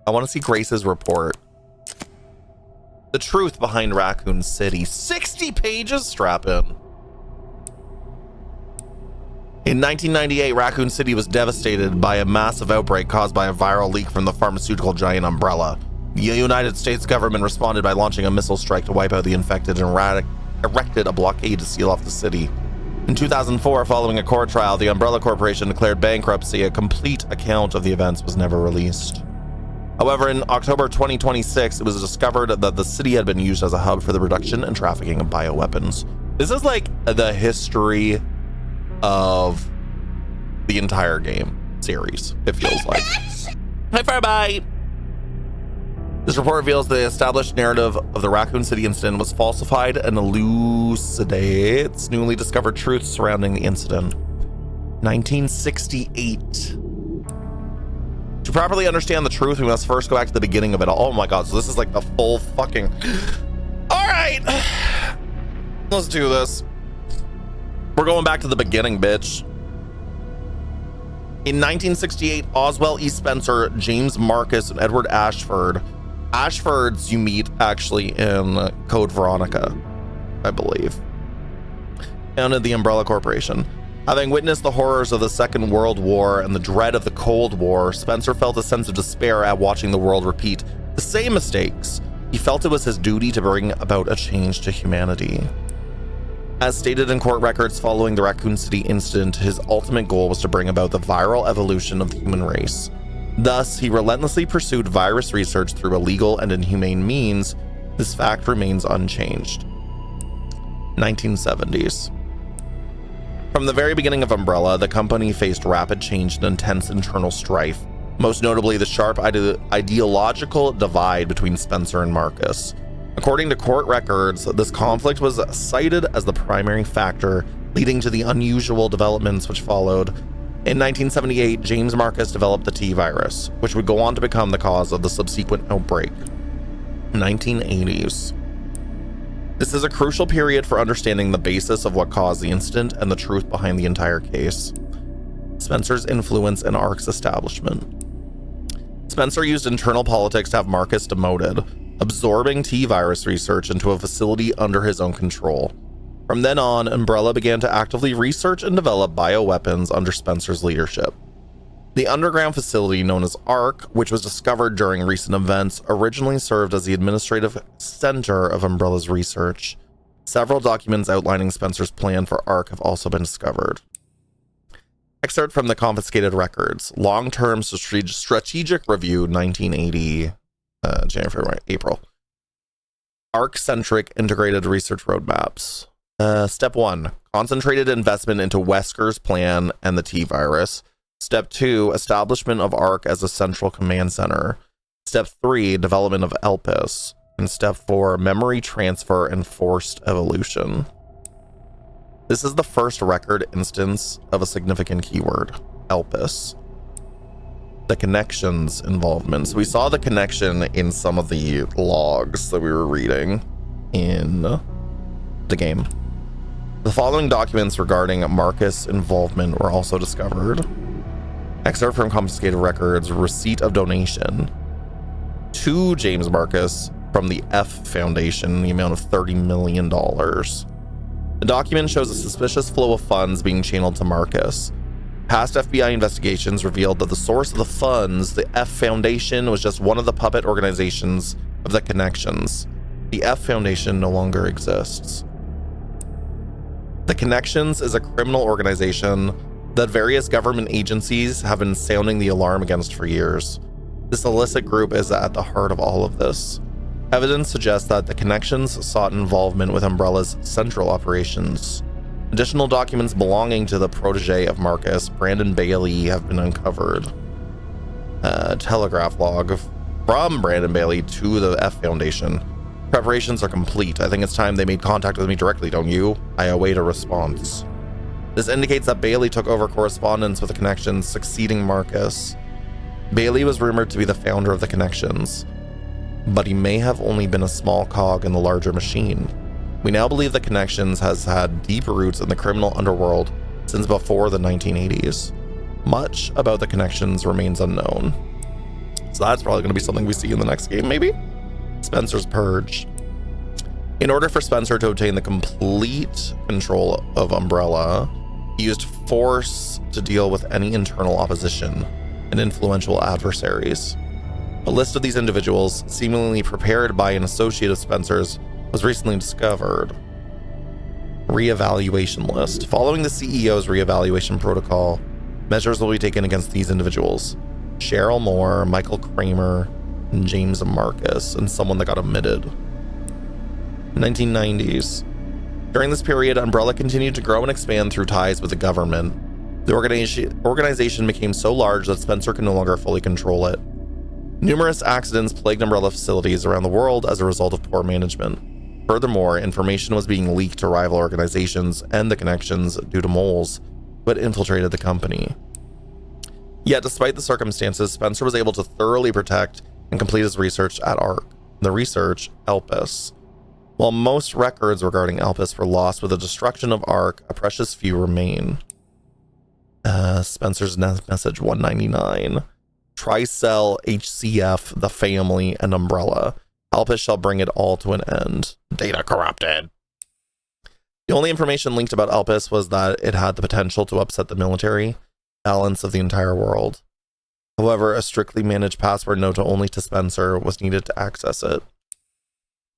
I want to see Grace's report. The truth behind Raccoon City. 60 pages? Strap in. In 1998, Raccoon City was devastated by a massive outbreak caused by a viral leak from the pharmaceutical giant Umbrella. The United States government responded by launching a missile strike to wipe out the infected and erected a blockade to seal off the city. In 2004, following a court trial, the Umbrella Corporation declared bankruptcy. A complete account of the events was never released. However, in October 2026, it was discovered that the city had been used as a hub for the production and trafficking of bioweapons. This is like the history of the entire game series, it feels like. Hi, Firebite! This report reveals the established narrative of the Raccoon City incident was falsified and elucidates newly discovered truths surrounding the incident. 1968. To properly understand the truth, we must first go back to the beginning of it all. Oh my god, so this is like the full fucking... Alright! Let's do this. We're going back to the beginning, bitch. In 1968, Oswell E. Spencer, James Marcus, and Edward Ashford. Ashford's you meet actually in Code Veronica, I believe. Founded the Umbrella Corporation. Having witnessed the horrors of the Second World War and the dread of the Cold War, Spencer felt a sense of despair at watching the world repeat the same mistakes. He felt it was his duty to bring about a change to humanity. As stated in court records following the Raccoon City incident, his ultimate goal was to bring about the viral evolution of the human race. Thus, he relentlessly pursued virus research through illegal and inhumane means. This fact remains unchanged. 1970s. From the very beginning of Umbrella, the company faced rapid change and intense internal strife, most notably the sharp ideological divide between Spencer and Marcus. According to court records, this conflict was cited as the primary factor leading to the unusual developments which followed. In 1978, James Marcus developed the T virus, which would go on to become the cause of the subsequent outbreak. 1980s. This is a crucial period for understanding the basis of what caused the incident and the truth behind the entire case. Spencer's influence in ARC's establishment. Spencer used internal politics to have Marcus demoted, absorbing T-virus research into a facility under his own control. From then on, Umbrella began to actively research and develop bioweapons under Spencer's leadership. The underground facility known as ARC, which was discovered during recent events, originally served as the administrative center of Umbrella's research. Several documents outlining Spencer's plan for ARC have also been discovered. Excerpt from the confiscated records. Long-term strategic review, 1980, January, February, April. ARC-centric integrated research roadmaps. Step 1, concentrated investment into Wesker's plan and the T-virus. Step 2, establishment of ARC as a central command center. Step 3, development of ELPIS. And step 4, memory transfer and forced evolution. This is the first record instance of a significant keyword, ELPIS. The connections involvement. So we saw the connection in some of the logs that we were reading in the game. The following documents regarding Marcus' involvement were also discovered. Excerpt from confiscated records, receipt of donation to James Marcus from the F Foundation in the amount of $30 million. The document shows a suspicious flow of funds being channeled to Marcus. Past FBI investigations revealed that the source of the funds, the F Foundation, was just one of the puppet organizations of the connections. The F Foundation no longer exists. The Connections is a criminal organization that various government agencies have been sounding the alarm against for years. This illicit group is at the heart of all of this. Evidence suggests that the Connections sought involvement with Umbrella's central operations. Additional documents belonging to the protege of Marcus, Brandon Bailey, have been uncovered. Telegraph log from Brandon Bailey to the F Foundation. Preparations are complete. I think it's time they made contact with me directly, don't you? I await a response. This indicates that Bailey took over correspondence with the Connections, succeeding Marcus. Bailey was rumored to be the founder of the Connections, but he may have only been a small cog in the larger machine. We now believe the Connections has had deep roots in the criminal underworld since before the 1980s. Much about the Connections remains unknown. So that's probably going to be something we see in the next game, maybe? Spencer's Purge. In order for Spencer to obtain the complete control of Umbrella, he used force to deal with any internal opposition and influential adversaries. A list of these individuals, seemingly prepared by an associate of Spencer's, was recently discovered. Reevaluation list. Following the CEO's reevaluation protocol, measures will be taken against these individuals: Cheryl Moore, Michael Kramer, and James Marcus, and someone that got omitted. 1990s. During this period, Umbrella continued to grow and expand through ties with the government. The organization became so large that Spencer could no longer fully control it. Numerous accidents plagued Umbrella facilities around the world as a result of poor management. Furthermore, information was being leaked to rival organizations and the connections due to moles who had infiltrated the company. Yet, despite the circumstances, Spencer was able to thoroughly protect and complete his research at ARC. The research, Elpis. While most records regarding Elpis were lost with the destruction of ARC, a precious few remain. Spencer's message 199. Tricell, HCF, the family, and Umbrella. Elpis shall bring it all to an end. Data corrupted. The only information linked about Elpis was that it had the potential to upset the military balance of the entire world. However, a strictly managed password known only to Spencer was needed to access it.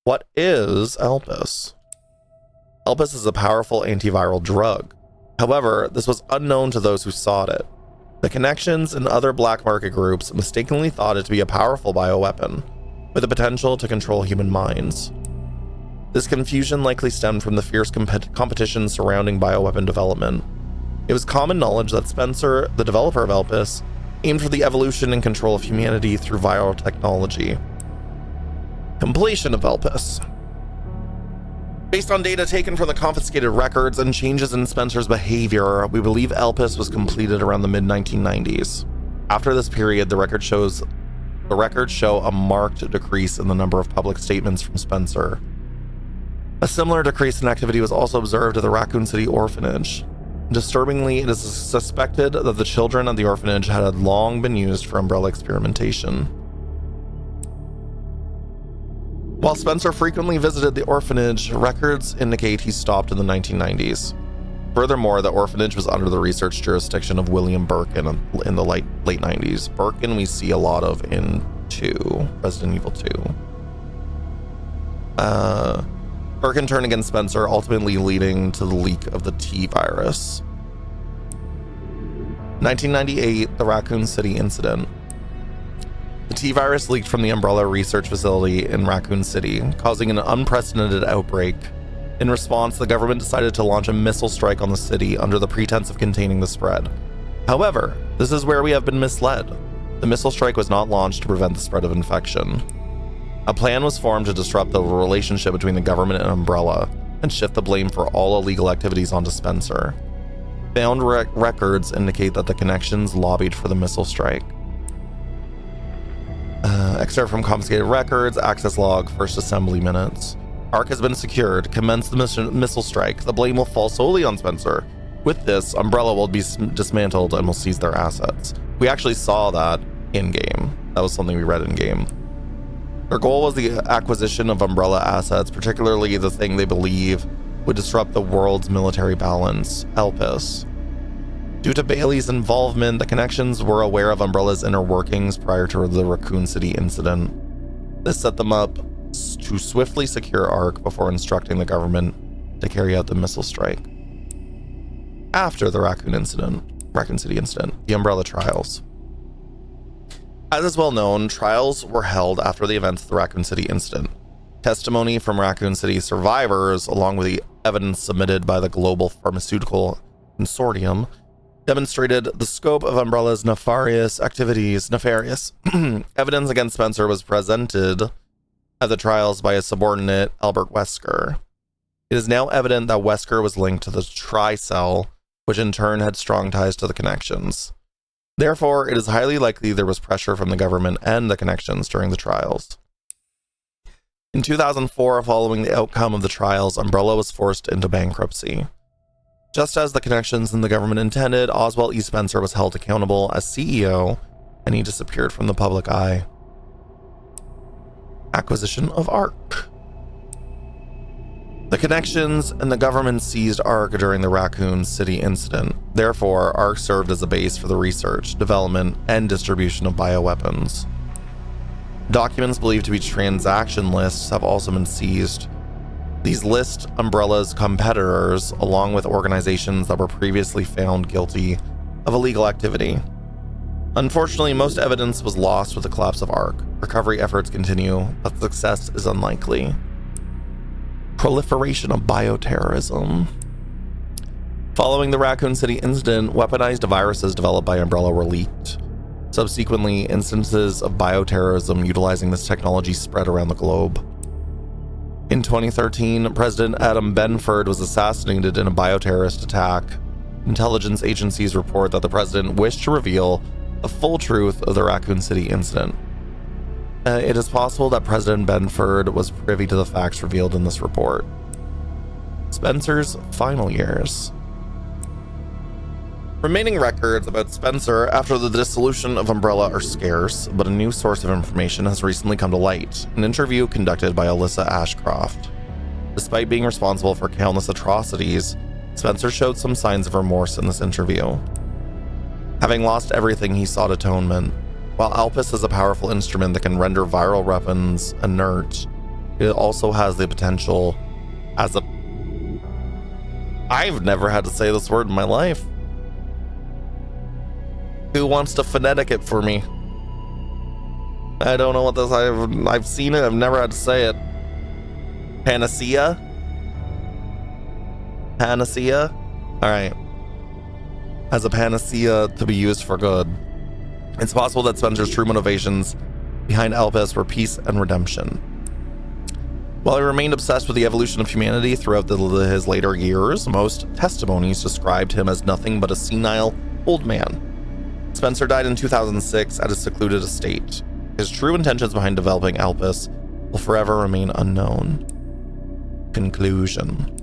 What is Elpis? Elpis is a powerful antiviral drug. However, this was unknown to those who sought it. The connections and other black market groups mistakenly thought it to be a powerful bioweapon, with the potential to control human minds. This confusion likely stemmed from the fierce competition surrounding bioweapon development. It was common knowledge that Spencer, the developer of Elpis, aimed for the evolution and control of humanity through viral technology. Completion of Elpis. Based on data taken from the confiscated records and changes in Spencer's behavior, we believe Elpis was completed around the mid-1990s. After this period, the records show a marked decrease in the number of public statements from Spencer. A similar decrease in activity was also observed at the Raccoon City orphanage. Disturbingly, it is suspected that the children at the orphanage had long been used for Umbrella experimentation. While Spencer frequently visited the orphanage, records indicate he stopped in the 1990s. Furthermore, the orphanage was under the research jurisdiction of William Birkin in the late 90s. Birkin we see a lot of in Resident Evil 2. Birkin turned against Spencer, ultimately leading to the leak of the T virus. 1998, the Raccoon City incident. The T virus leaked from the Umbrella research facility in Raccoon City, causing an unprecedented outbreak. In response, the government decided to launch a missile strike on the city under the pretense of containing the spread. However, this is where we have been misled. The missile strike was not launched to prevent the spread of infection. A plan was formed to disrupt the relationship between the government and Umbrella and shift the blame for all illegal activities onto Spencer. Found records indicate that the connections lobbied for the missile strike. Excerpt from confiscated records, access log, first assembly minutes. ARC has been secured. Commence the missile strike. The blame will fall solely on Spencer. With this, Umbrella will be dismantled and will seize their assets. We actually saw that in-game. That was something we read in-game. Their goal was the acquisition of Umbrella assets, particularly the thing they believe would disrupt the world's military balance, Elpis. Due to Bailey's involvement, the connections were aware of Umbrella's inner workings prior to the Raccoon City incident. This set them up to swiftly secure ARC before instructing the government to carry out the missile strike. After the Raccoon City incident, the Umbrella trials. As is well known, trials were held after the events of the Raccoon City incident. Testimony from Raccoon City survivors, along with the evidence submitted by the Global Pharmaceutical Consortium, demonstrated the scope of Umbrella's nefarious activities. Evidence against Spencer was presented at the trials by his subordinate, Albert Wesker. It is now evident that Wesker was linked to the Tricell, which in turn had strong ties to the connections. Therefore, it is highly likely there was pressure from the government and the connections during the trials. In 2004, following the outcome of the trials, Umbrella was forced into bankruptcy. Just as the connections and the government intended, Oswald E. Spencer was held accountable as CEO and he disappeared from the public eye. Acquisition of ARC. The connections and the government seized ARC during the Raccoon City incident. Therefore, ARC served as a base for the research, development, and distribution of bioweapons. Documents believed to be transaction lists have also been seized. These list Umbrella's competitors, along with organizations that were previously found guilty of illegal activity. Unfortunately, most evidence was lost with the collapse of ARC. Recovery efforts continue, but success is unlikely. Proliferation of bioterrorism. Following the Raccoon City incident, weaponized viruses developed by Umbrella were leaked. Subsequently, instances of bioterrorism utilizing this technology spread around the globe. In 2013, President Adam Benford was assassinated in a bioterrorist attack. Intelligence agencies report that the president wished to reveal the full truth of the Raccoon City incident. It is possible that President Benford was privy to the facts revealed in this report. Spencer's final years. Remaining records about Spencer after the dissolution of Umbrella are scarce, but a new source of information has recently come to light, an interview conducted by Alyssa Ashcroft. Despite being responsible for countless atrocities, Spencer showed some signs of remorse in this interview. Having lost everything, he sought atonement. While Alpus is a powerful instrument that can render viral weapons inert, it also has the potential as a... I've never had to say this word in my life. Who wants to phonetic it for me? I don't know what this... I've seen it, I've never had to say it. Panacea? Panacea? Alright. As a panacea to be used for good. It's possible that Spencer's true motivations behind Elpis were peace and redemption. While he remained obsessed with the evolution of humanity throughout his later years, most testimonies described him as nothing but a senile old man. Spencer died in 2006 at his secluded estate. His true intentions behind developing Elpis will forever remain unknown. Conclusion.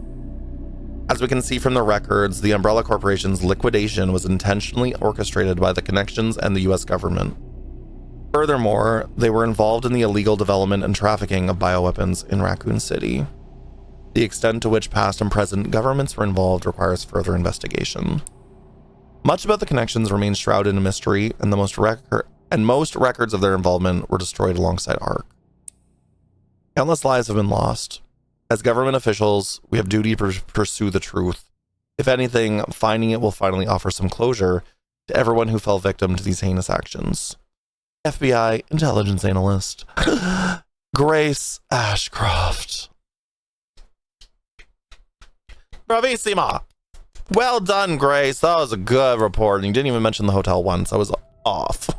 As we can see from the records, the Umbrella Corporation's liquidation was intentionally orchestrated by the connections and the US government. Furthermore, they were involved in the illegal development and trafficking of bioweapons in Raccoon City. The extent to which past and present governments were involved requires further investigation. Much about the connections remains shrouded in mystery, and most records of their involvement were destroyed alongside ARC. Countless lives have been lost. As government officials, we have duty to pursue the truth. If anything, finding it will finally offer some closure to everyone who fell victim to these heinous actions. FBI intelligence analyst, Grace Ashcroft. Bravissima! Well done, Grace. That was a good report. And you didn't even mention the hotel once. I was off.